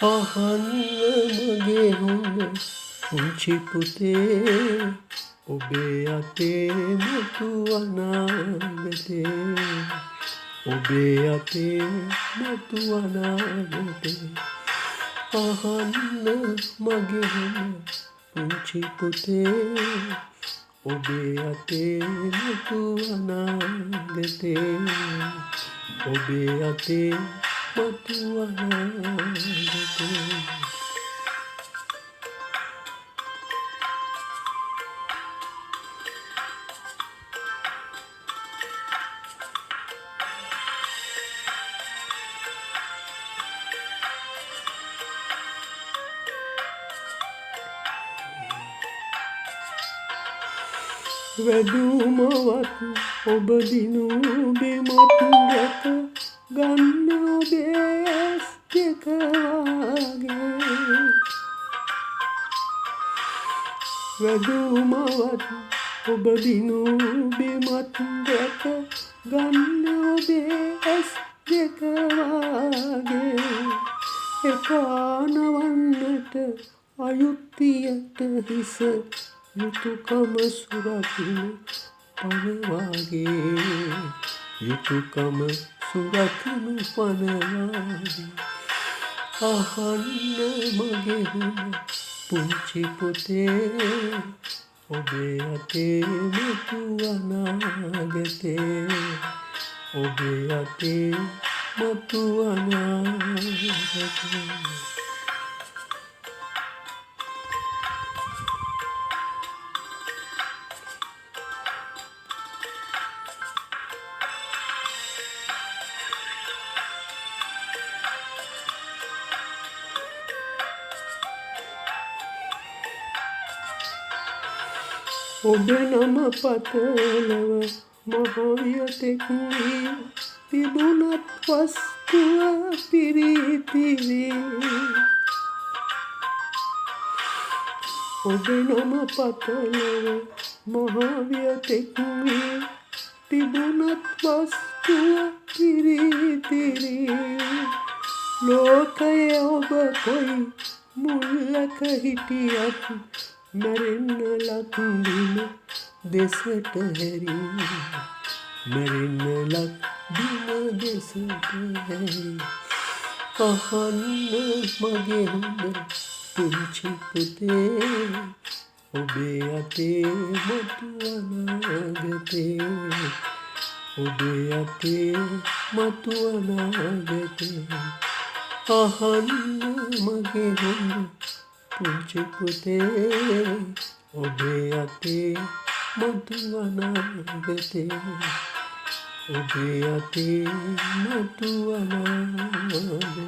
අහන්න මගේ හොඳ පුංචි පුතේ ඔබේ අතේ මතු අනාගතේ ඔබේ අතේ මතු අනාගතේ අහන්න මගේ හොඳ පුංචි පුතේ ඔබේ අතේ මතු අනාගතේ ඔබේ අතේ මතු අනාගතේ වැදුමවත් ඔබ දිනු බිමත් දැක ගන්න ඔබේ ඇස් දෙක වගේ වැදුමවත් ඔබ දිනු බිමත් දැක ගන්න ඔබේ ඇස් දෙක වගේ එකානවන්නට අයුක්තියට හිස යුතුයකම සුරකින්න පන වාගේ යුතුයකම සුරකින්න පන වාගේ අහන්න මගේ හොඳ පුංචි පුතේ ඔබේ අතේ මතු අනාගතේ ඔබේ අතේ මතු අනාගතේ ඔබේ නම පතලව මහවියතෙක් වී තිබුණත් වස්තුව පිරිතිවී ඔබේ නම පතලව මහවියතෙක් වී තිබුණත් වස්තුව පිරිතිවී ලෝකයේ ඔබ කොයි මුල්ලක හිටියත් මැරෙන්න ලක්දින දෙසට හැරි මැරෙන්න ලක්දින දෙසට හැරි අහන්න මගේ හොඳ පුංචි පුතේ ඔබේ අතේ මතු අනාගතේ ඔබේ අතේ මතු අනාගතේ අහන්න මගේ හොඳ පුංචි පුතේ ඔබේ අතේ මතු අනාගතේ ඔබේ අතේ මතු අනාගතේ